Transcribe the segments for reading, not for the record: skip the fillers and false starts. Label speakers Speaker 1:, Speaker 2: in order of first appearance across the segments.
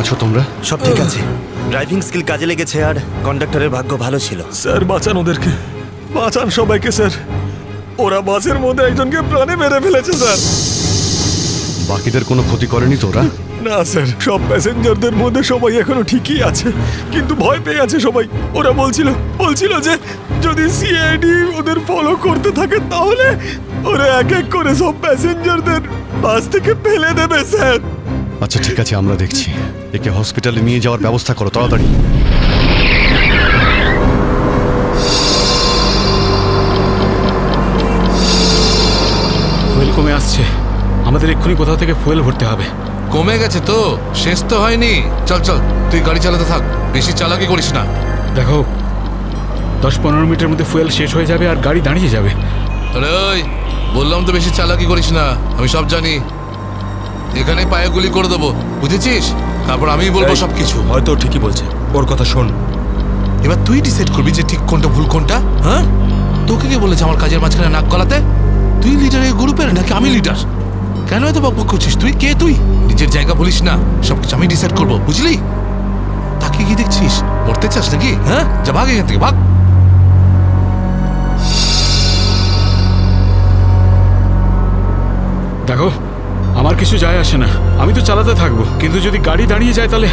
Speaker 1: আছো তোমরা?
Speaker 2: সব ঠিক আছে, ড্রাইভিং স্কিল কাজে লেগেছে আর কন্ডাক্টরের ভাগ্য ভালো ছিল।
Speaker 3: স্যার বাঁচান ওদেরকে, বাঁচান সবাইকে স্যার। ওরা বাসের মধ্যে একজনকে প্রাণে মেরে ফেলেছে স্যার।
Speaker 1: বাকিদের কোনো ক্ষতি করেনি তো ওরা?
Speaker 3: না স্যার, সব প্যাসেঞ্জারদের মধ্যে সবাই এখনো ঠিকই আছে, কিন্তু ভয় পেয়ে আছে সবাই। ওরা বলছিল যে যদি সিআইডি ওদের ফলো করতে থাকে তাহলে ওরা এক এক করে সব প্যাসেঞ্জারদের বাস থেকে ফেলে দেবে স্যার।
Speaker 1: আচ্ছা ঠিক আছে, আমরা দেখছি। একে হসপিটালে নিয়ে যাওয়ার ব্যবস্থা করো তাড়াতাড়ি।
Speaker 4: ফুয়েল কমে আসছে, আমাদের এক্ষুনি কোথাও থেকে ফুয়েল ভরতে হবে।
Speaker 5: কমে গেছে তো, শেষ তো হয়নি। চল চল, তুই গাড়ি চালাতে থাক, বেশি চালাকি করিস না।
Speaker 4: দেখো 10-15 মিনিটের মধ্যে ফুয়েল শেষ হয়ে যাবে আর গাড়ি দাঁড়িয়ে যাবে।
Speaker 5: আরে ওই বললাম তো বেশি চালাকি করিস না, আমি সব জানি। এখানে পায়ে গুলি করে দেবো, বুঝেছিস? তারপর আমি বলবো সবকিছু।
Speaker 3: হয়তো ঠিকই বলছে, ওর কথা শোন।
Speaker 5: এবার তুই ডিসাইড করবি যে ঠিক কোনটা ভুল কোনটা। হ্যাঁ, তোকে কে বলেছে আমার কাজের মাঝখানে নাক গলাতে? তুই লিডার এই গ্রুপের নাকি আমি লিডার? কেন এত বকবক করছিস? তুই কে? তুই নিজের জায়গা বলিস না, সবকিছু আমি ডিসাইড করবো, বুঝলি? তাকে কি দেখছিস? মরতে চাস নাকি? হ্যাঁ, যা ভাগ এখান থেকে, ভাগ।
Speaker 4: দেখো আমার কিছু যায় আসে না, আমি তো চালাতে থাকবো, কিন্তু যদি গাড়ি দাঁড়িয়ে যায় তাহলে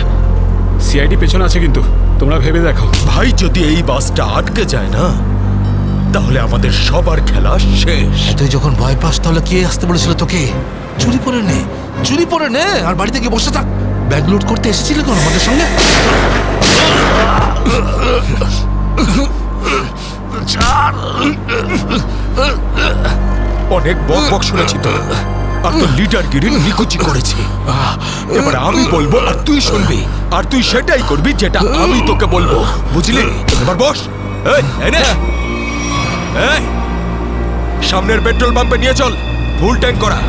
Speaker 4: সিআইডি পেছনে আছে, কিন্তু তোমরা ভেবে দেখো।
Speaker 3: ভাই যদি এই বাসটা আটকে যায় না তাহলে আমাদের সবার খেলা শেষ।
Speaker 5: তুই যখন ভয় পাস তাহলে কে আসতে বলেছিল তোকে? চুরি পরে নে আর বাড়িতে গিয়ে বসে থাক। ব্যাগ লুট করতে এসেছিলি কোন আমাদের সঙ্গে?
Speaker 3: অনেক বক শুনেছি তো, আর তো লিডারগিরি নিকুচি করেছি। এবার আমি বলবো আর তুই শুনবি, আর তুই সেটাই করবি যেটা আমি তোকে বলবো, বুঝলি? এবার বস। এই সামনের পেট্রোল পাম্পে নিয়ে চল, ফুল ট্যাঙ্ক করা।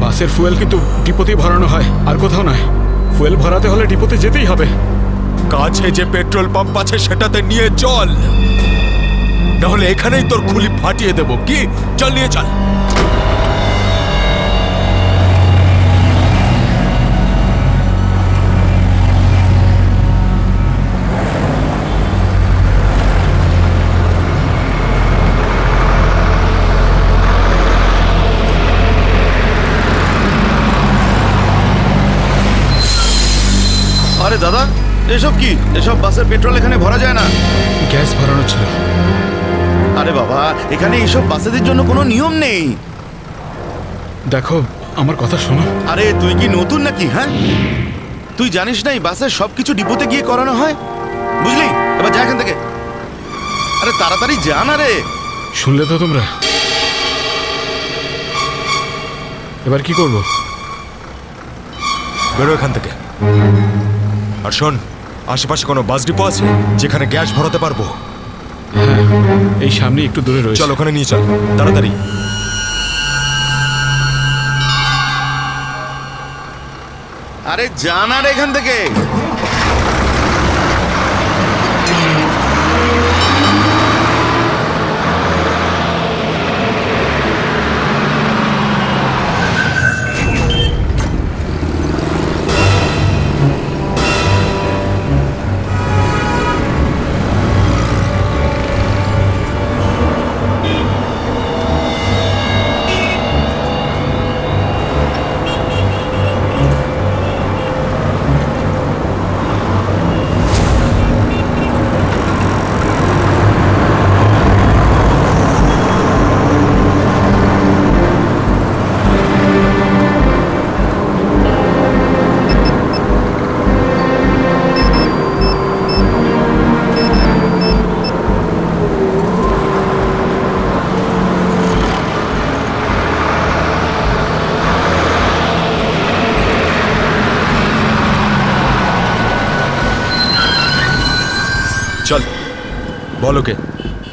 Speaker 4: বাসের ফুয়েল কিন্তু ডিপোতেই ভরানো হয়, আর কোথাও নয়। ফুয়েল ভরাতে হলে ডিপোতে যেতেই হবে।
Speaker 3: কাছে যে পেট্রোল পাম্প আছে সেটাতে নিয়ে চল, নাহলে এখানেই তোর খুলি ফাটিয়ে দেবো। কি? চল নিয়ে চল।
Speaker 2: আরে দাদা, এসব কি? এসব বাসের পেট্রোল এখানে ভরা যায় না।
Speaker 4: গ্যাস ভরানো ছিল।
Speaker 2: আরে বাবা, এখানে এইসব বাসেদের জন্য কোনো নিয়ম নেই।
Speaker 4: দেখো আমার কথা শোনো।
Speaker 2: আরে তুই কি নতুন নাকি? হ্যাঁ, তুই জানিস না এই বাসের সবকিছু ডিপোতে গিয়ে করানো হয়, বুঝলি? এবার যা এখান থেকে, আরে তাড়াতাড়ি যা না রে।
Speaker 4: শুনলে তো তোমরা? এবার কি করবো?
Speaker 3: বেরো এখান থেকে। আর শোন, আশেপাশে কোনো বাস ডিপো আছে যেখানে গ্যাস ভরাতে পারবো?
Speaker 4: হ্যাঁ, এই সামনে একটু দূরে রয়েছে।
Speaker 3: চল ওখানে নিয়ে চল তাড়াতাড়ি।
Speaker 2: আরে যা না রে এখান থেকে।
Speaker 3: চল, বল ওকে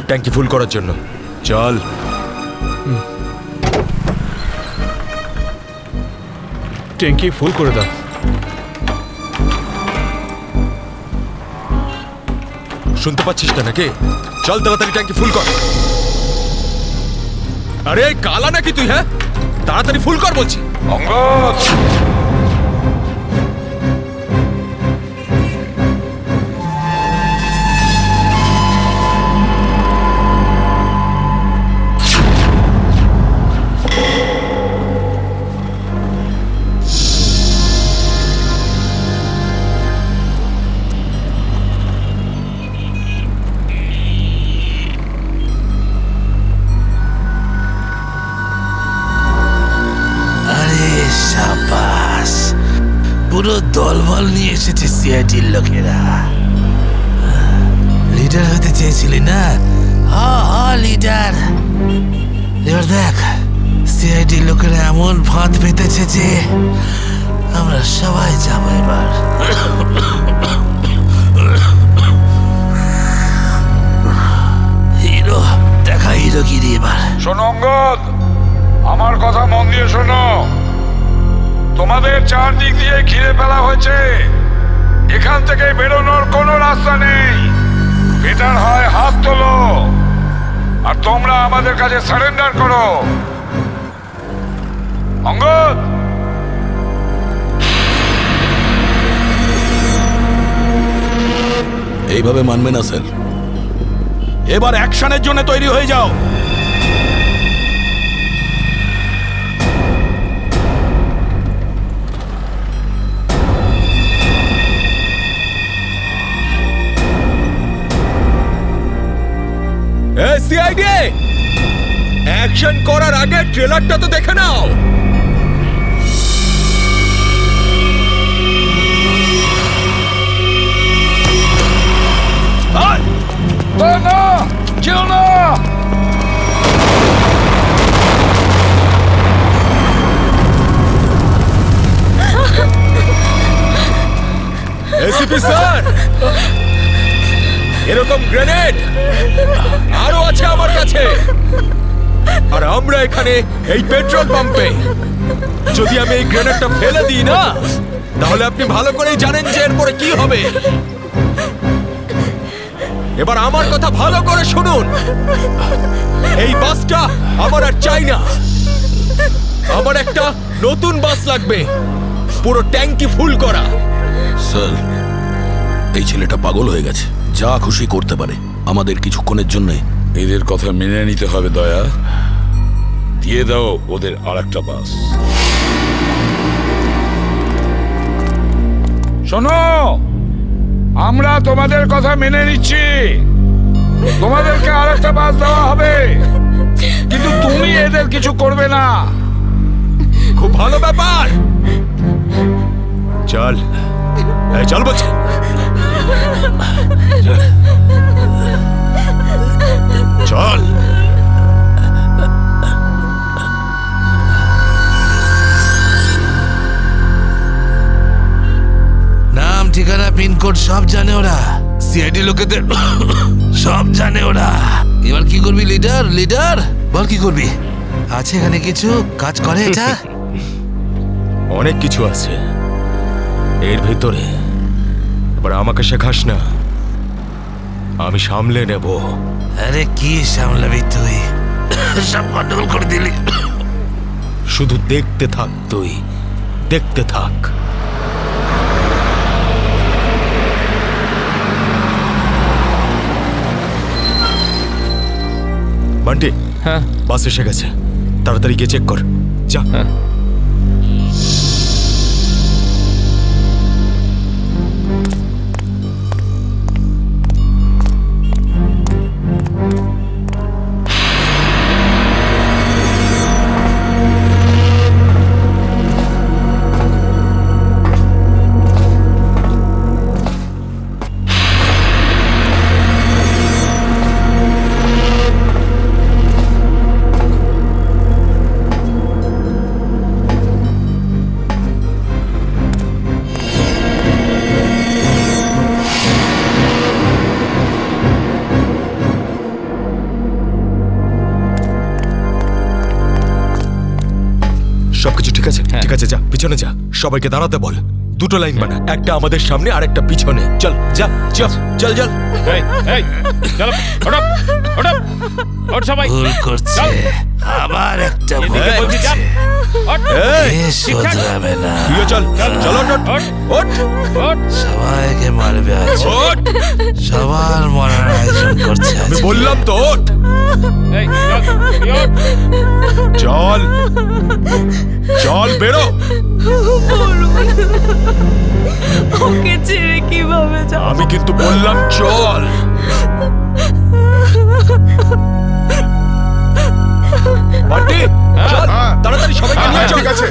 Speaker 3: ট্যাঙ্কি ফুল করার জন্য। চল।
Speaker 4: ট্যাঙ্কি ফুল করে দাও।
Speaker 3: শুনতে পাচ্ছিস না নাকি? চল তাড়াতাড়ি ট্যাঙ্কি ফুল কর। আরে কালা নাকি তুই? হ্যাঁ, তাড়াতাড়ি ফুল কর বলছি।
Speaker 5: পুরো দলবল নিয়ে এসেছে সিআইডির লোকেরা। লিডার হতে চেয়েছিলি না? লিডার। এবার দেখ সিআইডির লোকেরা এমন ফাঁদ পেতেছে যে আমরা সবাই যাবো এবার। হিরো দেখা, হিরোগিরি এবার।
Speaker 6: শোনো অঙ্গদ, আমার কথা মন দিয়ে শোনো। তোমাদের চারদিক দিয়ে ঘিরে ফেলা হয়েছে, এখান থেকে বেরোনোর কোনো রাস্তা নেই। বেটার হয় হাত তোলো আর তোমরা আমাদের কাছে সারেন্ডার করো। অঙ্গদ,
Speaker 7: এইভাবে মানবে না স্যার।
Speaker 6: এবার অ্যাকশনের জন্য তৈরি হয়ে যাও।
Speaker 3: সিআইডি, অ্যাকশন করার আগে ট্রেলারটা তো দেখে নাও।
Speaker 6: না, কেউ না।
Speaker 3: এসিপি স্যার, এরকম গ্রেনেড আরো আছে আমার কাছে। আর আমরা এখানে এই পেট্রোল পাম্পে, যদি আমি এই গ্রেনেডটা ফেলে দিই না, তাহলে আপনি ভালো করেই জানেন যে এরপরে কি হবে। এবার আমার কথা ভালো করে শুনুন। এই বাসটা আমার আর চাই না। আমার একটা নতুন বাস লাগবে, পুরো ট্যাঙ্কি ফুল করা।
Speaker 7: স্যার, এই ছেলেটা পাগল হয়ে গেছে, যা খুশি করতে পারে। আমাদের কিছুক্ষণের জন্য
Speaker 6: এদের কথা মেনে নিতে হবে দয়া। দিয়ে দাও ওদের আরেকটা বাস। শোনো, আমরা তোমাদের কথা মেনে নিচ্ছি, তোমাদেরকে আরেকটা বাস দেওয়া হবে, কিন্তু তুমি এদের কিছু করবে না।
Speaker 3: খুব ভালো ব্যাপার। চল, এই চল বলছি। চল।
Speaker 5: নাম, ঠিকানা, পিনকোড সব জানে ওরা। সিআইডি লোকেদের সব জানে ওরা। এবার কি করবি লিডার? লিডার বল, কি করবি? আছে এখানে কিছু কাজ করে এটা?
Speaker 3: অনেক কিছু আছে এর ভেতরে। এবার আমাকে শেখাস না, আমি সামলে নেব।
Speaker 5: আরে কি সামলাবি তুই? সব গন্ডগোল করে দিলি।
Speaker 3: শুধু দেখতে থাক, তুই দেখতে থাক। বান্টি, হ্যাঁ বাস এসে গেছে, তাড়াতাড়ি গিয়ে চেক কর। যা। সবকিছু ঠিক আছে? ঠিক আছে, যা পিছনে যা, সবাইকে দাঁড়াতে বল। দুটো লাইন বানা, একটা আমাদের সামনে আর একটা পিছনে। চল যা, চল চল চল।
Speaker 5: সবাই ভুল করছে, আবার একটা ভুল করছে। শোধরাবে না।
Speaker 3: চল চল, ওঠ।
Speaker 5: সবাইকে মারবে আজ, সবার মরার আয়োজন করছে।
Speaker 3: আমি বললাম তো ওঠ। চল চল, বেরো।
Speaker 8: ওকে ছেড়ে কিভাবে যাব?
Speaker 3: আমি কিন্তু বললাম চল। বান্টি, চল তাড়াতাড়ি সবাইকে নিয়ে চল।
Speaker 2: ঠিক আছে।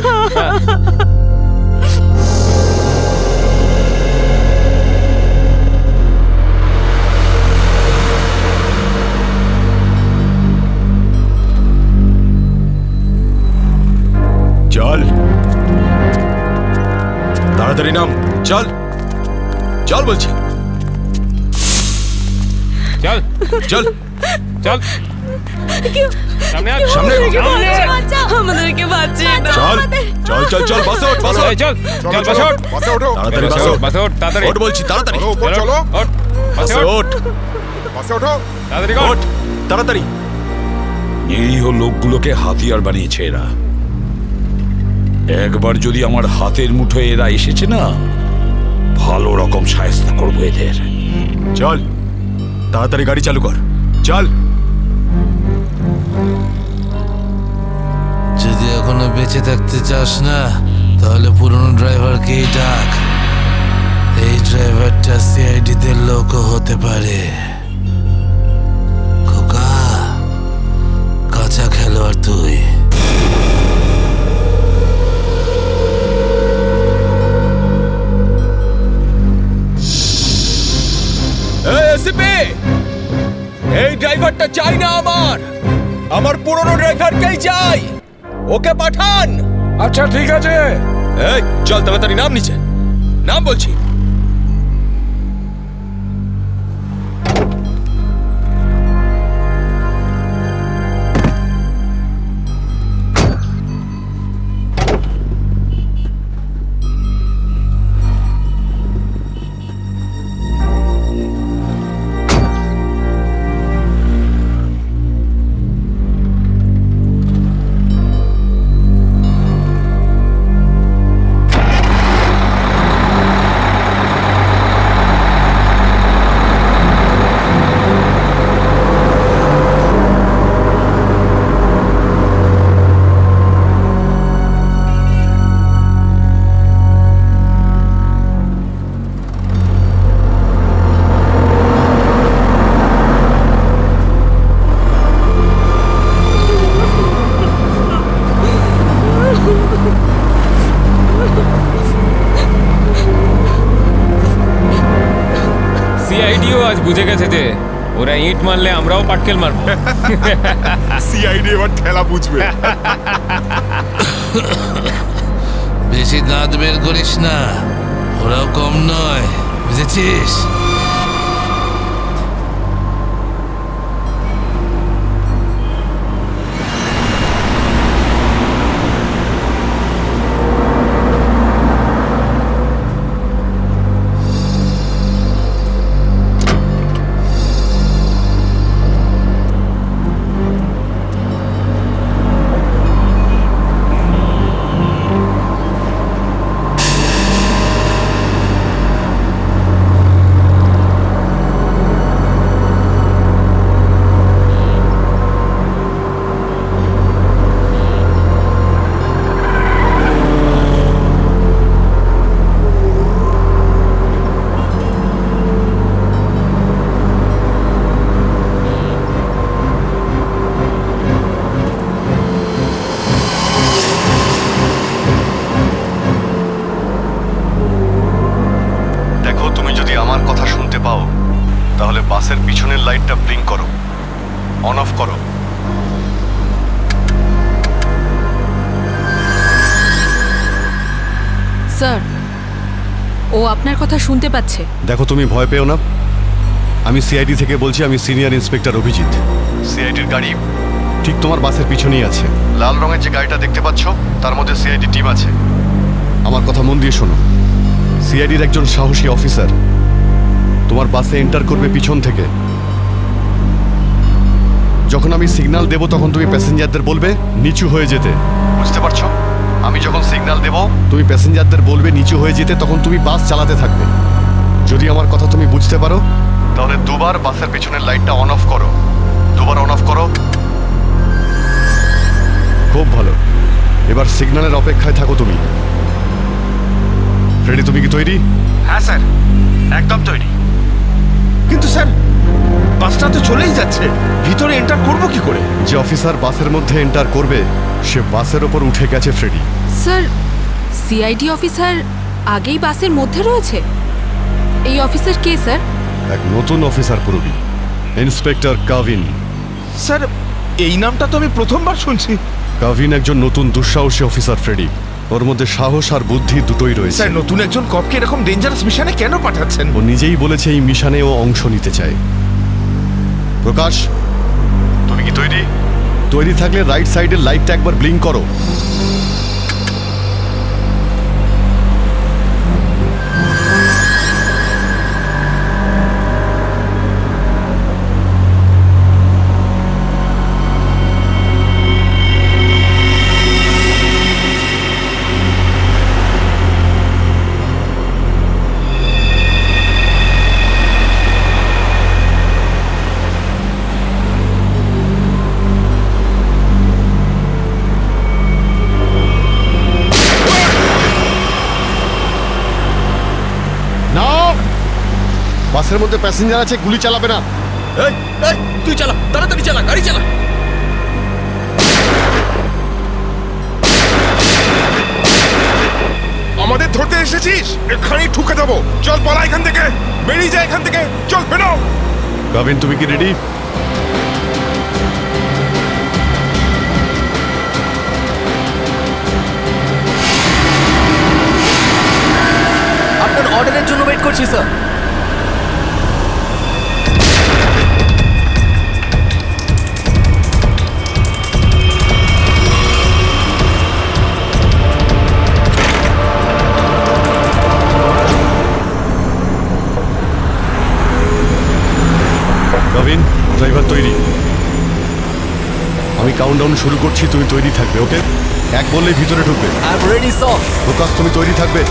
Speaker 9: তাড়াতাড়ি নাম, চল চল বলছি, চল চল চল সামনে সামনে
Speaker 8: আমাদেরকে বাঁচিয়ে
Speaker 9: চল চল চল চল বাসে ওঠ, বাসে ওঠ, চল চল বাসে ওঠ,
Speaker 10: বাসে ওঠো,
Speaker 9: তাড়াতাড়ি বাসে ওঠ, বাসে ওঠ, তাড়াতাড়ি ওঠ বলছি, তাড়াতাড়ি
Speaker 10: চলো উপর চলো,
Speaker 9: ওঠ, বাসে ওঠ,
Speaker 10: বাসে ওঠো।
Speaker 9: তাড়াতাড়ি ওঠ, তাড়াতাড়ি।
Speaker 6: নিরীহ লোকগুলোকে হাতিয়ার বানিয়েছে এরা। একবার যদি আমার হাতের মুঠোয় এরা এসেছে না, ভালো রকম শায়েস্তা করবো এদের।
Speaker 9: চল তাড়াতাড়ি গাড়ি চালু কর, চল।
Speaker 5: যদি এখনো বেঁচে থাকতে চাস না তাহলে পুরনো ড্রাইভারকেই ডাক। এই ড্রাইভারটা সিআইডিতে লোকও হতে পারে। খোকা, কাঁচা খেলোয়াড় তুই।
Speaker 9: এই ড্রাইভারটা চাই না, আমার পুরনো ড্রাইভারকেই চাই, ওকে পাঠান।
Speaker 6: আচ্ছা ঠিক আছে,
Speaker 9: এই চল তাড়াতাড়ি নাম নিচে, নাম বলছি।
Speaker 11: সিআইডিও আজ বুঝে গেছে যে ওরা ইট মারলে আমরাও পাটকেল মারবো।
Speaker 10: সিআইডি এবার ঠেলা বুঝবে।
Speaker 5: বেশি দাঁত বের করিস না, ওরাও কম নয়, বুঝেছিস?
Speaker 1: তাহলে বাসের পিছনের লাইটটা ব্লিঙ্ক করো, অন অফ করো।
Speaker 8: স্যার, ও আপনার কথা শুনতে পাচ্ছে।
Speaker 1: দেখো, তুমি ভয় পেও না, আমি সিআইডি থেকে বলছি। আমি সিনিয়র ইন্সপেক্টর অভিজিৎ। সিআইডির গাড়ি ঠিক তোমার বাসের পিছনেই আছে। লাল রঙের যে গাড়িটা দেখতে পাচ্ছ তার মধ্যে সিআইডি টিম আছে। আমার কথা মন দিয়ে শোনো, সিআইডির একজন সাহসী অফিসার তোমার বাসে এন্টার করবে পিছন থেকে। যখন আমি সিগন্যাল দেব তখন তুমি প্যাসেঞ্জারদের বলবে নিচু হয়ে যেতে, বুঝতে পারছো? আমি যখন সিগন্যাল দেব তুমি প্যাসেঞ্জারদের বলবে নিচু হয়ে যেতে, তখন তুমি বাস চালাতে থাকবে। যদি আমার কথা তুমি বুঝতে পারো তাহলে দুবার বাসের পিছনের লাইটটা অন অফ করো, দুবার অন অফ করো। খুব ভালো, এবার সিগন্যালের অপেক্ষায় থাকো তুমি। ফ্রেডি, তুমি কি তৈরি?
Speaker 2: হ্যাঁ স্যার, একদম তৈরি। কিন্তু স্যার, বাসটা তো চলেই যাচ্ছে, ভিতরে এন্টার করবো কি করে?
Speaker 1: যে অফিসার বাসের মধ্যে এন্টার করবে সে বাসের ওপর উঠে গেছে ফ্রেডি।
Speaker 8: স্যার, সিআইডি অফিসার আগেই বাসের মধ্যে রয়েছে। এই অফিসার কে স্যার?
Speaker 1: এক নতুন অফিসার পুরবি, ইন্সপেক্টর কাভিন।
Speaker 2: স্যার, এই নামটা তো আমি প্রথমবার শুনছি।
Speaker 1: কাভিন একজন নতুন দুঃসাহসী অফিসার ফ্রেডি। ওর মধ্যে সাহস আর বুদ্ধি দুটোই রয়েছে।
Speaker 2: স্যার নতুন একজন কপকে এরকম ডেঞ্জারাস মিশনে কেন পাঠাচ্ছেন?
Speaker 1: ও নিজেই বলেছে এই মিশনে ও অংশ নিতে চায়। প্রকাশ, তুমি কি তৈরি? তৈরি থাকলে রাইট সাইডের লাইটটা একবার ব্লিঙ্ক করো। বাসের মধ্যে প্যাসেঞ্জার আছে, গুলি চালাবে না।
Speaker 7: এই এই তুই চালা, তাড়াতাড়ি চালা, গাড়ি চালা।
Speaker 10: আমাদের ধরতে এসেছিস? এখানেই ঠুকে দেবো। চল পালা এখান থেকে, বেরিয়ে যায় এখান থেকে, চল বেরো।
Speaker 1: গাভিন, তুমি কি রেডি?
Speaker 12: আপনার অর্ডারের জন্য ওয়েট করছি স্যার।
Speaker 1: গাভিন, ড্রাইভার তৈরি। আমি কাউন্টডাউন শুরু করছি, তুমি তৈরি থাকবে। ওকে, এক বললে ভিতরে ঢুকবে।
Speaker 12: I am ready sir.
Speaker 1: Prakash, তুমি তৈরি থাকবে।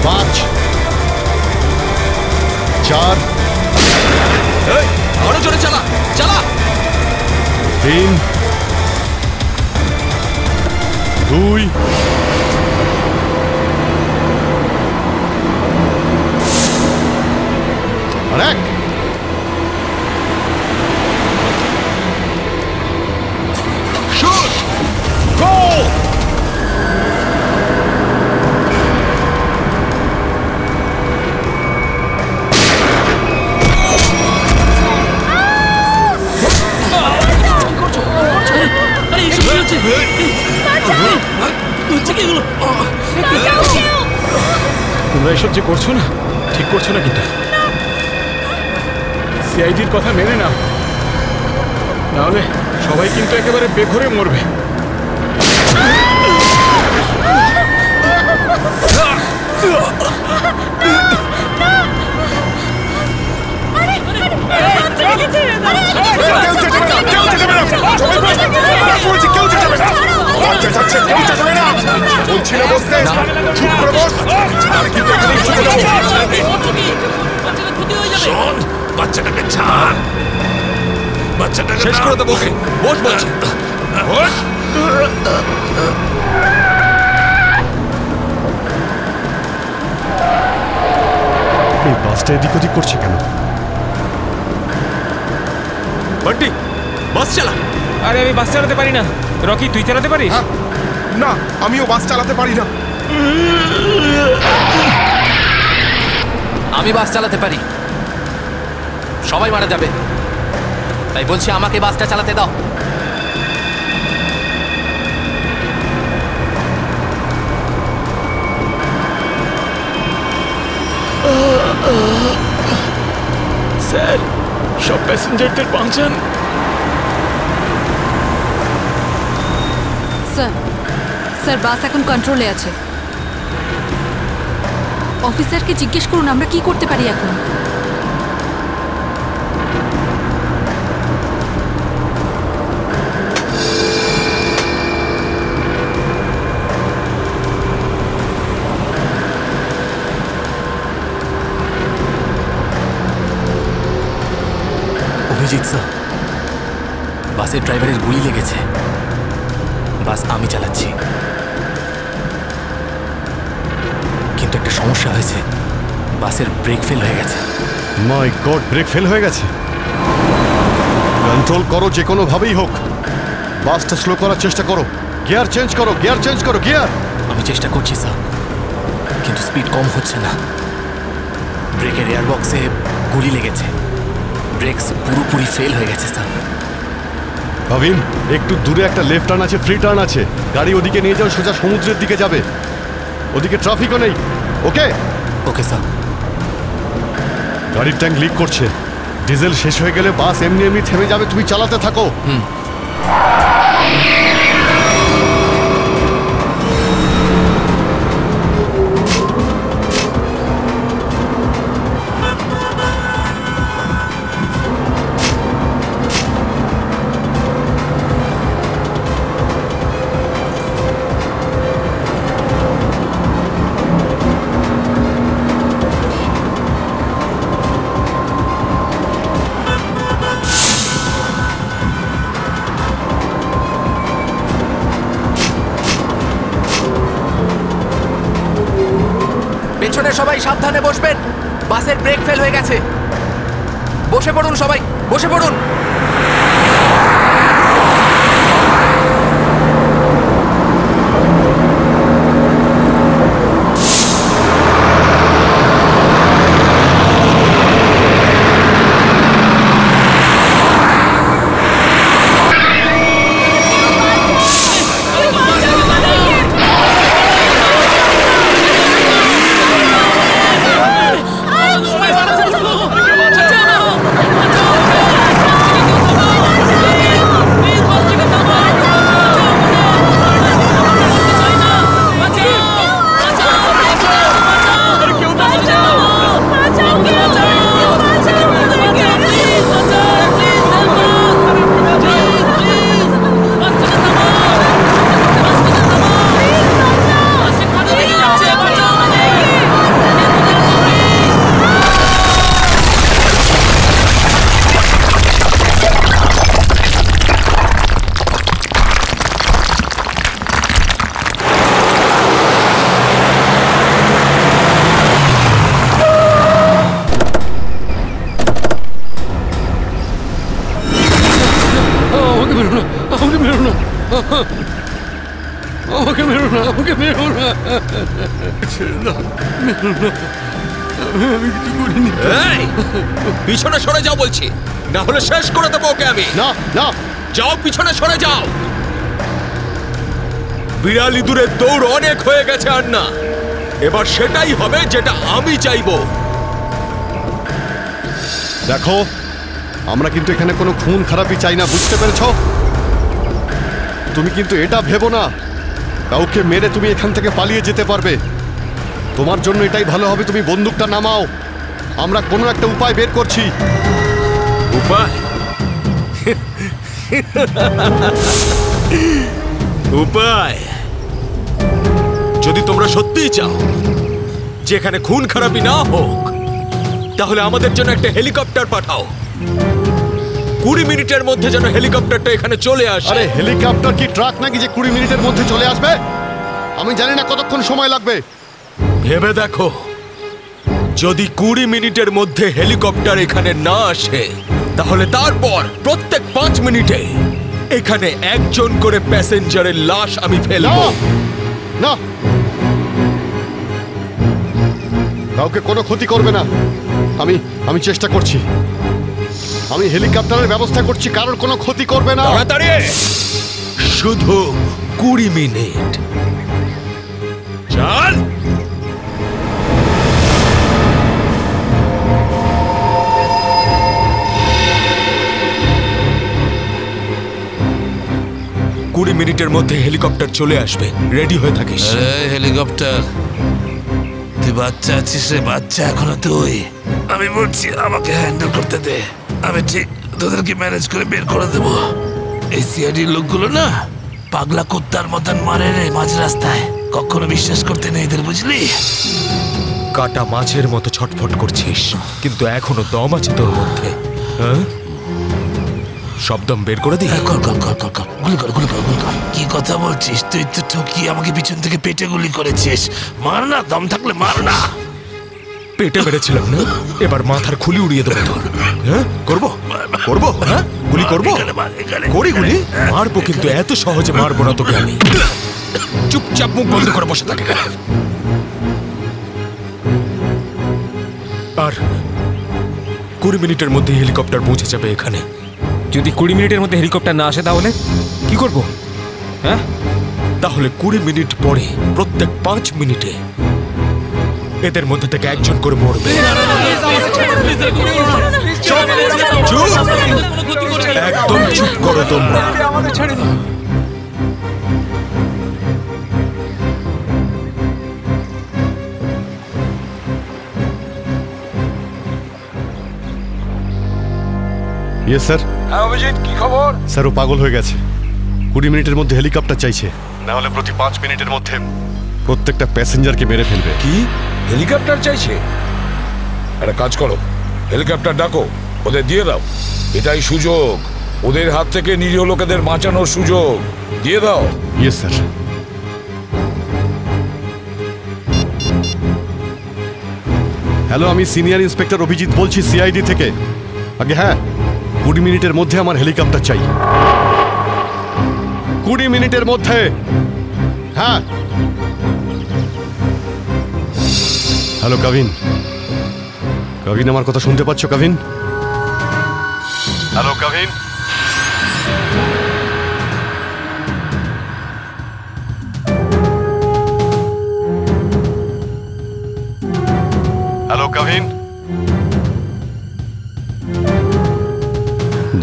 Speaker 1: 5 4
Speaker 7: এই আরো জোরে চালা, চালা।
Speaker 1: 3 2 আর 1।
Speaker 10: শুট, গো।
Speaker 4: তোমরা এসব যে করছো না, ঠিক করছো না কিন্তু। সিআইডির কথা মেনে নাও, নাহলে সবাই কিন্তু একেবারে বেঘরে মরবে।
Speaker 10: বলছি না বসতে, চুপ করে বস, আর কিন্তু এখানেই ছুটে দেবো।
Speaker 5: শোন, বাচ্চাটাকে ছাড়, বাচ্চাটাকে
Speaker 7: শেষ করে দেবো ওকে। বস বলছি,
Speaker 10: বস।
Speaker 1: এই বাসটা এদিক ওদিক করছে কেন?
Speaker 3: বান্টি, বাস চালা।
Speaker 11: আরে আমি বাস চালাতে পারি না। রকি, তুই চালাতে পারিস?
Speaker 10: না, আমিও বাস চালাতে পারি না।
Speaker 12: আমি বাস চালাতে পারি, সবাই মারা যাবে, তাই বলছি আমাকে বাসটা চালাতে দাও।
Speaker 4: স্যার, সব প্যাসেঞ্জারদের বাঁচান।
Speaker 8: স্যার, স্যার বাস এখন কন্ট্রোলে আছে। অফিসারকে জিজ্ঞেস করুন আমরা কি করতে পারি এখন।
Speaker 12: অভিজিৎ স্যার, বাসের ড্রাইভারের গুলি লেগেছে। বাস আমি চালাচ্ছি, কিন্তু একটা সমস্যা হয়েছে, বাসের ব্রেক ফেল হয়ে গেছে।
Speaker 1: মাই গড, ব্রেক ফেল হয়ে গেছে। কন্ট্রোল করো যে কোনো ভাবেই হোক, বাসটা স্লো করার চেষ্টা করো। গিয়ার চেঞ্জ করো, গিয়ার চেঞ্জ করো, গিয়ার।
Speaker 12: আমি চেষ্টা করছি স্যার, কিন্তু স্পিড কম হচ্ছে না। ব্রেকের এয়ার বক্সে গুলি লেগেছে, ব্রেকস পুরোপুরি ফেল হয়ে গেছে স্যার।
Speaker 1: ভাবিন, একটু দূরে একটা লেফট টার্ন আছে, ফ্রি টার্ন আছে। গাড়ি ওদিকে নিয়ে যাও, সোজা সমুদ্রের দিকে যাবে। ওদিকে ট্রাফিকও নেই। ওকে
Speaker 12: ওকে স্যার।
Speaker 1: গাড়ির ট্যাঙ্ক লিক করছে। ডিজেল শেষ হয়ে গেলে বাস এমনি এমনি থেমে যাবে, তুমি চালাতে থাকো।
Speaker 12: পেছনে সবাই সাবধানে বসবেন, বাসের ব্রেক ফেল হয়ে গেছে। বসে পড়ুন সবাই, বসে পড়ুন।
Speaker 13: পিছনে সরে যাও বলছি, না হলে শেষ করে দেবো ওকে আমি।
Speaker 1: না না,
Speaker 13: যাও পিছনে সরে যাও। বিড়াল ইঁদুরের দৌড় অনেক হয়ে গেছে আর না, এবার সেটাই হবে যেটা আমি চাইবো।
Speaker 1: দেখো, আমরা কিন্তু এখানে কোনো খুন খারাপি চাই না, বুঝতে পেরেছো? তুমি কিন্তু এটা ভেবো না কাউকে মেরে তুমি এখান থেকে পালিয়ে যেতে পারবে। তোমার জন্য এটাই ভালো হবে, তুমি বন্দুকটা নামাও। আমরা কোনো একটা উপায় বের করছি।
Speaker 13: উপায়? উপায়? যদি তোমরা সত্যিই চাও যেখানে খুন খারাপি না হোক, তাহলে আমাদের জন্য একটা হেলিকপ্টার পাঠাও। 20 মিনিটের মধ্যে যেন হেলিকপ্টারটা এখানে চলে আসে।
Speaker 1: আরে হেলিকপ্টার কি ট্রাক নাকি যে 20 মিনিটের মধ্যে চলে আসবে? আমি জানি না কতক্ষণ সময় লাগবে।
Speaker 13: ভেবে দেখো, যদি 20 মিনিটের মধ্যে হেলিকপ্টার এখানে না আসে, তাহলে তারপর প্রত্যেক 5 মিনিটে এখানে একজন করে প্যাসেঞ্জারের লাশ আমি ফেলবো।
Speaker 1: না, কাউকে কোনো ক্ষতি করবে না। আমি চেষ্টা করছি, আমি হেলিকপ্টারের ব্যবস্থা করছি, কারোর কোনো ক্ষতি করবে না।
Speaker 13: তাড়াতাড়ি, শুধু 20 মিনিট। চল। কুড়ি মিনিটের মধ্যে হেলিকপ্টার চলে আসবে, রেডি হয়ে থাকিস।
Speaker 5: হেলিকপ্টার, তুই বাচ্চা আছিস রে, বাচ্চা এখনো তুই। আমি বলছি আমাকে হ্যান্ডেল করতে দে, আমি ঠিক তোদেরকে ম্যানেজ করে বের করে দেবো। এই সিআইডির লোকগুলো না পাগলা কুত্তার মতন মারে রে মাঝ রাস্তায়, কখনো বিশ্বাস করতে নেই এদের, বুঝলি?
Speaker 13: কাটা মাছের মতো ছটফট করছিস, কিন্তু এখনো দম আছে তোর মধ্যে। হ্যাঁ, সব দম বের করে দি।
Speaker 5: কি কথা বলছিস তুই? তো ঠকিয়ে আমাকে পিছন থেকে পেটে গুলি করেছিস। মার না, দম থাকলে মার না।
Speaker 13: পেটে মেরেছিলাম না, এবার মাথার খুলি উড়িয়ে দেবো তোর। হ্যাঁ, করবো করবো, হ্যাঁ গুলি করবো, করি গুলি। মারবো, কিন্তু এত সহজে মারবো না তোকে আমি। চুপচাপ মুখ বন্ধ করে বসে থাকে। আর 20 মিনিটের মধ্যে হেলিকপ্টার পৌঁছে যাবে এখানে।
Speaker 11: যদি 20 মিনিটের মধ্যে হেলিকপ্টার না আসে তাহলে কি করব? হ্যাঁ,
Speaker 13: তাহলে 20 মিনিট পরে প্রত্যেক 5 মিনিটে এদের মধ্যে থেকে একজন করে মরবে। একদম চুপ করো তোমরা।
Speaker 1: Yes sir.
Speaker 6: হ্যাঁ অভিজিৎ, কি খবর?
Speaker 1: স্যার ও পাগল হয়ে গেছে। 20 মিনিটের মধ্যে হেলিকপ্টার চাইছে, না হলে প্রতি 5 মিনিটের মধ্যে প্রত্যেকটা প্যাসেঞ্জারকে মেরে ফেলবে।
Speaker 6: কি হেলিকপ্টার চাইছে? একটা কাজ করো, হেলিকপ্টার ডাকো, ওদের দিয়ে দাও। এটাই সুযোগ, ওদের হাত থেকে নিরীহ লোকেদের বাঁচানোর সুযোগ। দিয়ে দাও।
Speaker 1: Yes sir. হ্যালো, আমি সিনিয়র ইন্সপেক্টর অভিজিৎ বলছি সিআইডি থেকে। আগে হ্যাঁ, 20 মিনিটের মধ্যে আমার হেলিকপ্টার চাই। 20 মিনিটের মধ্যে। হ্যাঁ। হ্যালো কাভিন, কাভিন আমার কথা শুনতে পাচ্ছ কাভিন? হ্যালো কাভিন। হ্যালো কাভিন।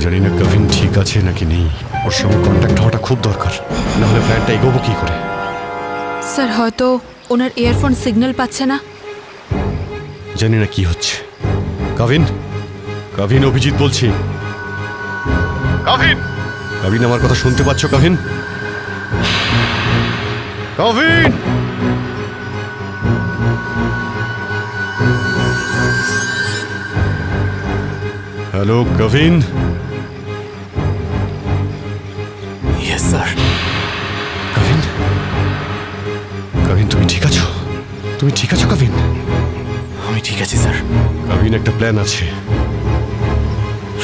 Speaker 1: জানি না কাভিন ঠিক আছে নাকি নেই। ওর সঙ্গে কন্ট্যাক্ট হওয়াটা খুব দরকার, না হলে প্ল্যানটা এগোবো কি করে?
Speaker 8: স্যার হয়তো ওনার ইয়ারফোন সিগন্যাল পাচ্ছে না।
Speaker 1: জানি না কি হচ্ছে। কাভিন, কাভিন অভিজিৎ বলছি। কাভিন, কাভিন আমার কথা শুনতে পাচ্ছ Kavin? Kavin. Hello Kavin.
Speaker 12: Yes sir.
Speaker 1: Kavin, Kavin তুমি ঠিক আছো? তুমি ঠিক আছো কাভিন?
Speaker 12: আমি ঠিক আছি স্যার।
Speaker 1: কাভিন একটা প্ল্যান আছে।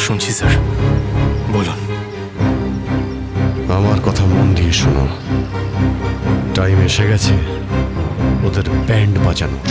Speaker 12: শুনছি স্যার, বলুন।
Speaker 1: আমার কথা মন দিয়ে শোনো। টাইম এসে গেছে ওদের ব্যান্ড বাজানোর।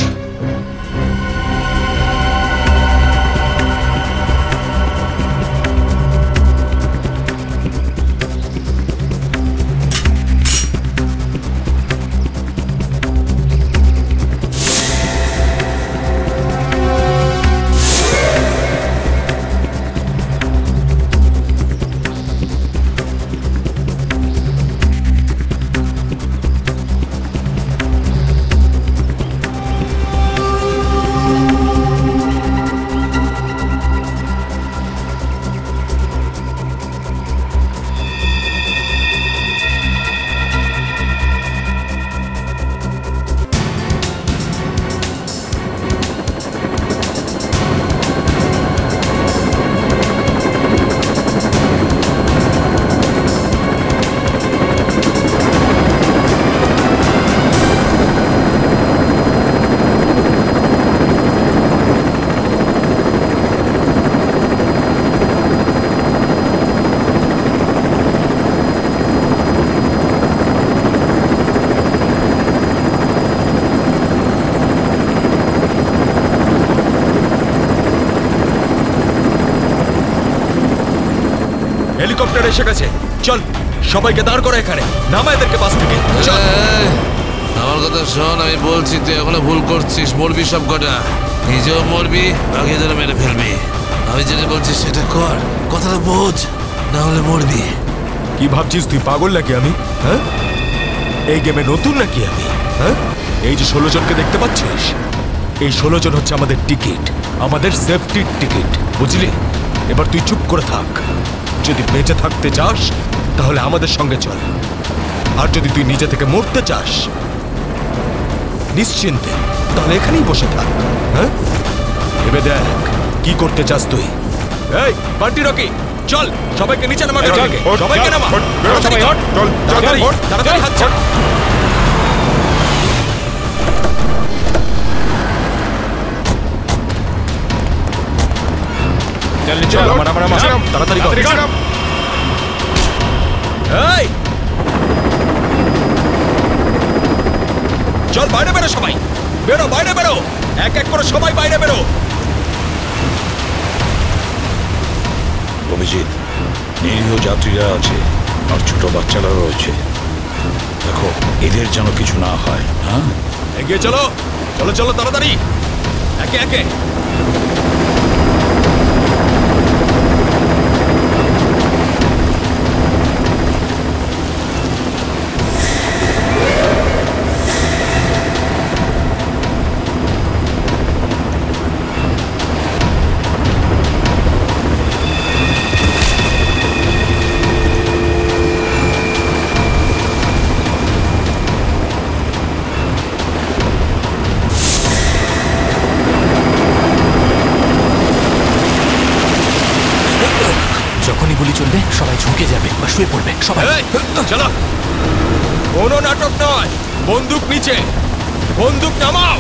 Speaker 13: হেলিকপ্টার এসে গেছে, চল সবাইকে দাঁড় করো এখানে, নামা এদেরকে বাস থেকে। চল।
Speaker 5: আমার কথা শোন, আমি বলছি তুই এখনো ভুল করছিস। মরবি সব কটা, নিজেও মরবি, বাকিদের মেরে ফেলবি। আমি যেটা বলছি সেটা কর, কথাটা বোঝ, না হলে মরবি।
Speaker 13: কি ভাবছিস তুই পাগল নাকি আমি? হ্যাঁ, এই গেমে নতুন নাকি আমি? হ্যাঁ, এই যে 16 জনকে দেখতে পাচ্ছিস, এই 16 জন হচ্ছে আমাদের টিকিট, আমাদের সেফটির টিকিট, বুঝলি? এবার তুই চুপ করে থাক। যদি বেঁচে থাকতে চাস তাহলে আমাদের সঙ্গে চল, আর যদি তুই নিজে থেকে মরতে চাস নিশ্চিন্তে তাহলে এখানেই বসে থাক। হ্যাঁ, এবার দেখ কি করতে চাস তুই। এই বান্টি রকি, চল সবাইকে নিচে নামা, সবাইকে নামা, তাড়াতাড়ি হাত ছাড়। তাড়াতাড়ি চল, বাইরে বেরো সবাই, বেরো বাইরে বেরো, এক এক করে সবাই বাইরে বেরো।
Speaker 6: অভিজিৎ
Speaker 14: নিরীহ যাত্রীরা আছে আর ছোট বাচ্চারা রয়েছে। দেখো এদের যেন কিছু না হয়। হ্যাঁ,
Speaker 13: এগিয়ে চলো চলো চলো তাড়াতাড়ি, একে একে।
Speaker 12: যখনই গুলি চলবে সবাই ঝুঁকে যাবে বা শুয়ে পড়বে। সবাই
Speaker 13: চলো, কোনো নাটক নয়, বন্দুক নিচে, বন্দুক নামাও।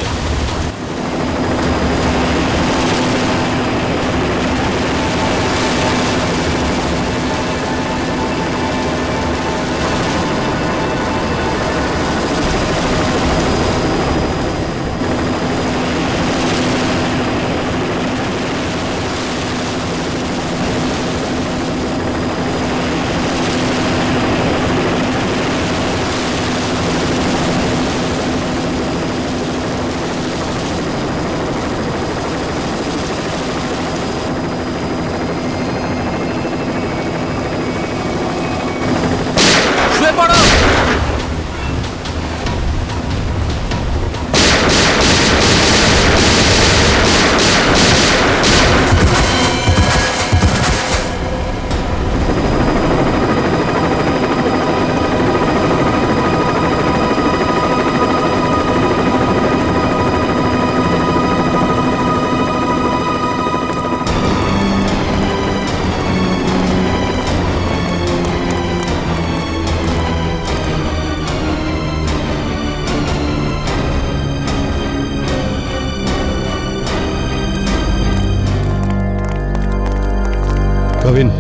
Speaker 1: কাবিন,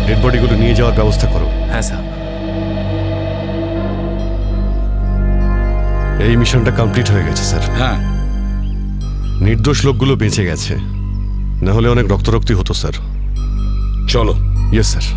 Speaker 1: ডেড বডিগুলো নিয়ে যাওয়ার ব্যবস্থা করো।
Speaker 12: হ্যাঁ স্যার।
Speaker 1: এই মিশনটা কমপ্লিট হয়ে গেছে স্যার।
Speaker 14: হ্যাঁ,
Speaker 1: নির্দোষ লোকগুলো বেঁচে গেছে, না হলে অনেক রক্তারক্তি হতো স্যার।
Speaker 14: চলো।
Speaker 1: Yes sir.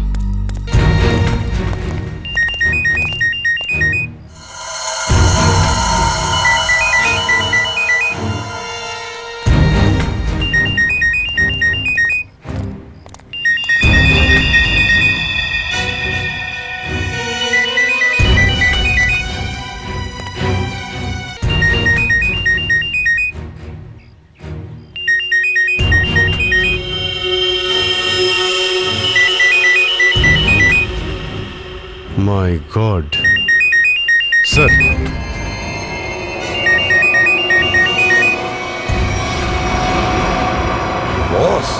Speaker 1: My God, sir.
Speaker 14: Boss.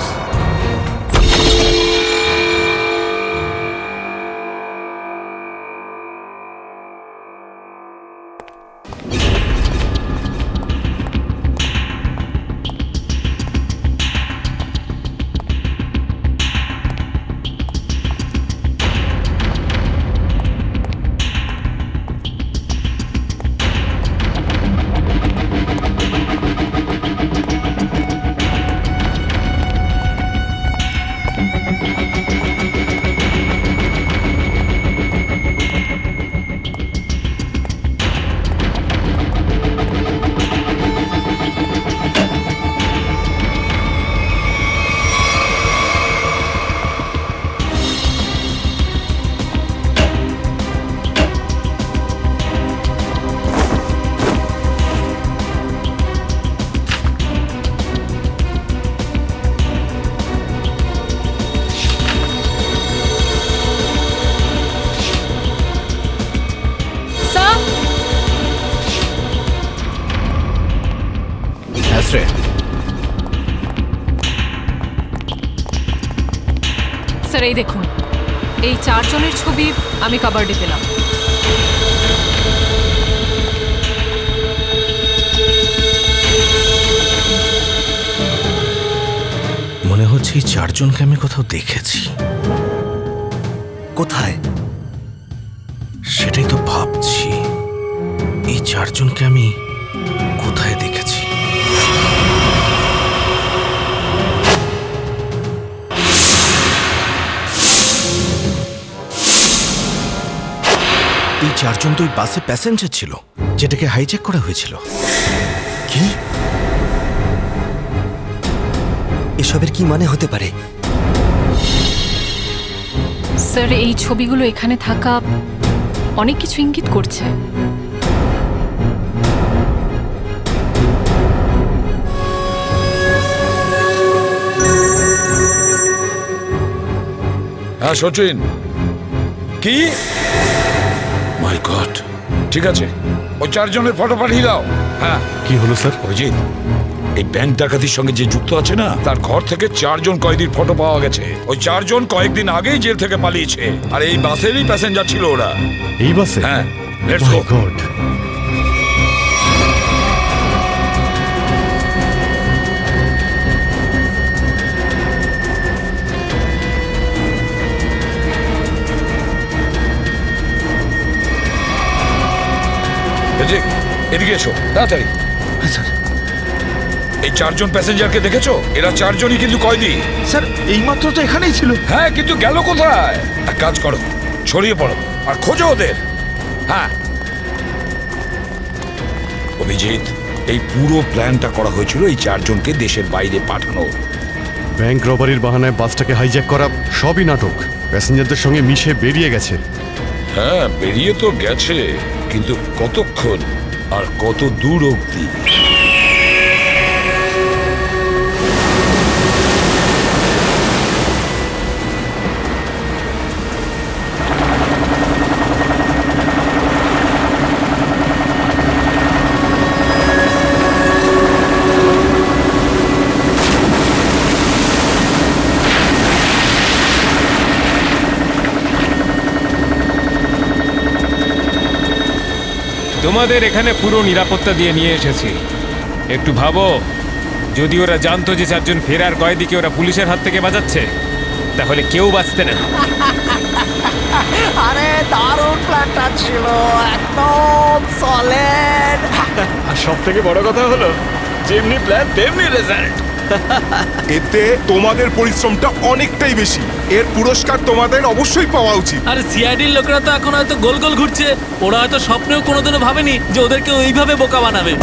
Speaker 8: Sir এই দেখুন, এই 4 জনের ছবি আমি কাবার্ডে পেলাম।
Speaker 5: মনে হচ্ছে এই 4 জনকে আমি কোথাও দেখেছি। কোথায় সেটাই তো ভাবছি। এই 4 জনকে আমি কোথায় দেখেছি?
Speaker 2: এই চারজন তো ওই বাসে প্যাসেঞ্জার ছিল যেটাকে হাইজ্যাক করা হয়েছিল।
Speaker 15: কি এসবের কি মানে হতে পারে?
Speaker 8: স্যার, এই ছবিগুলো এখানে থাকা অনেক কিছু ইঙ্গিত করছে।
Speaker 6: হ্যাঁ সচিন, কি? মাই গড, ঠিক আছে, ওই চারজনের ফটো পাঠিয়ে দাও। হ্যাঁ,
Speaker 1: কি হলো স্যার?
Speaker 6: অভিজিৎ, এই ব্যাংক ডাকাতির সঙ্গে যে যুক্ত আছে না, তার ঘর থেকে 4 জন কয়েদির ফটো পাওয়া গেছে। ওই 4 জন কয়েকদিন আগেই জেল থেকে পালিয়েছে, আর এই বাসেরই প্যাসেঞ্জার ছিল ওরা।
Speaker 1: এই বাসে?
Speaker 6: হ্যাঁ, লেটস গো।
Speaker 1: গড,
Speaker 6: এদিকে এসো তাড়াতাড়ি। এই 4 জন প্যাসেঞ্জারকে দেখেছো? এরা 4 জনই কিন্তু কয়েদি।
Speaker 2: স্যার, এইমাত্র তো এখানেই ছিল।
Speaker 6: হ্যাঁ, কিন্তু গেল কোথায়? এক কাজ করো, ছড়িয়ে পড়ো আর খোঁজো ওদের। হ্যাঁ অভিজিৎ, এই পুরো প্ল্যানটা করা হয়েছিল এই 4 জনকে দেশের বাইরে পাঠানো।
Speaker 1: ব্যাংক রবারির বাহানায় বাসটাকে হাইজ্যাক করা সবই নাটক। প্যাসেঞ্জারদের সঙ্গে মিশে বেরিয়ে গেছে।
Speaker 6: হ্যাঁ, বেরিয়ে তো গেছে, কিন্তু কতক্ষণ আর কত দূর অবধি?
Speaker 11: তোমাদের এখানে পুরো নিরাপত্তা দিয়ে নিয়ে এসেছি। একটু ভাবো, যদি ওরা জানতো যে 4 জন ফেরার কয়েদিকে ওরা পুলিশের হাত থেকে বাঁচাচ্ছে, তাহলে কেউ বাঁচতে না।
Speaker 12: আরে দারুণ প্ল্যানটা ছিল, একদম সলিড।
Speaker 4: আর সব থেকে বড় কথা হলো, যেমনি প্ল্যান তেমনি রেজাল্ট।
Speaker 10: এতে তোমাদের পরিশ্রমটা অনেকটাই বেশি। এর পুরস্কার তোমাদের অবশ্যই পাওয়া উচিত।
Speaker 16: আর সিআইডির লোকেরা তো এখন হয়তো গোল গোল ঘুরছে। ওরা হয়তো স্বপ্নেও কোনোদিনও ভাবেনি যে ওদেরকে ওইভাবে বোকা বানাবে।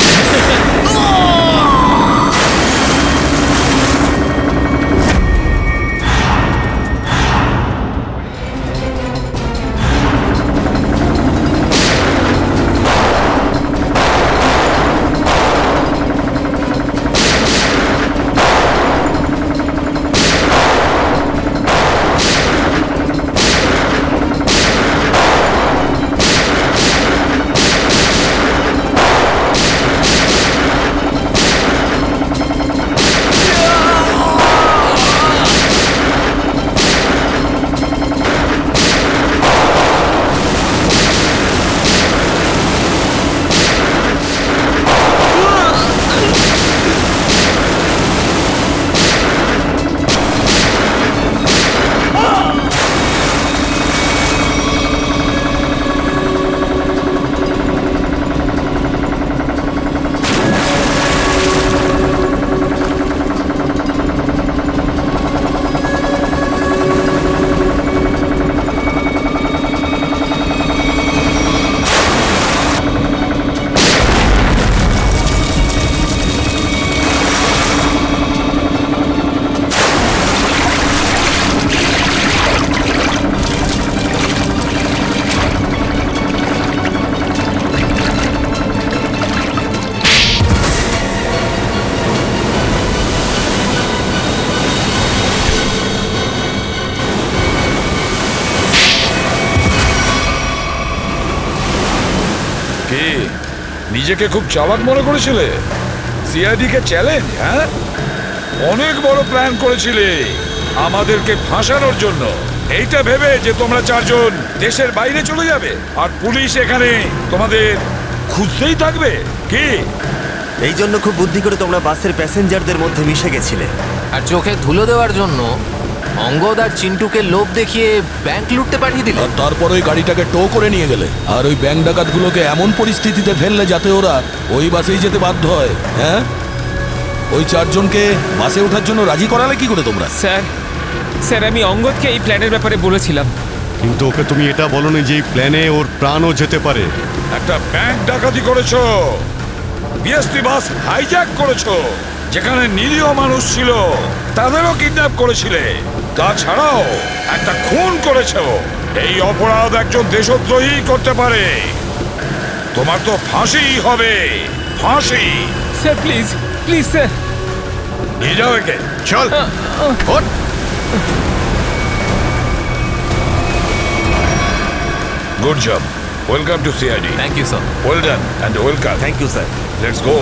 Speaker 6: নিজেকে খুব চালাক মনে করেছিলে? সিআইডি কে চ্যালেঞ্জ? হ্যাঁ, অনেক বড় প্ল্যান করেছিলে আমাদেরকে ফাঁসানোর জন্য। এইটা ভেবে যে তোমরা 4 জন দেশের বাইরে চলে যাবে আর পুলিশ এখানে তোমাদের খুঁজতেই থাকবে। কি
Speaker 15: এই জন্য খুব বুদ্ধি করে তোমরা বাসের প্যাসেঞ্জারদের মধ্যে মিশে গেছিলে।
Speaker 12: আর চোখে ধুলো দেওয়ার জন্য অঙ্গদ আর চিন্টুকে লোভ দেখিয়ে ব্যাংক লুটতে পাঠিয়ে দিলে।
Speaker 7: তারপর ওই গাড়িটাকে টো করে নিয়ে গেলে আর ওই ব্যাংক ডাকাতগুলোকে এমন পরিস্থিতিতে ফেললে যাতে ওরা ওই বাসেই যেতে বাধ্য হয়। হ্যাঁ, ওই 4 জনকে বাসে ওঠার জন্য রাজি করালে কি করে তোমরা?
Speaker 11: স্যার, আমি অঙ্গদকে এই প্ল্যানের ব্যাপারে বলেছিলাম,
Speaker 1: কিন্তু ওকে তুমি এটা বলনি যে এই প্ল্যানে ওর প্রাণও যেতে পারে।
Speaker 6: একটা ব্যাংক ডাকাতি করেছো, বিএসপি বাস হাইজ্যাক করেছো, যেখানে নিরীহ মানুষ ছিল তাদেরও কিডন্যাপ করেছিলে, তাছাড়াও একটা খুন করেছো। এই অপরাধ একজন দেশদ্রোহী করতে পারে। তোমার তো ফাঁসি হবে, ফাঁসি।
Speaker 11: স্যার প্লিজ প্লিজ স্যার,
Speaker 6: নিয়ে যাও একে।
Speaker 1: চল
Speaker 6: good job, welcome to CID.
Speaker 12: Thank you sir.
Speaker 6: Well done and welcome.
Speaker 15: Thank you sir.
Speaker 6: Let's go.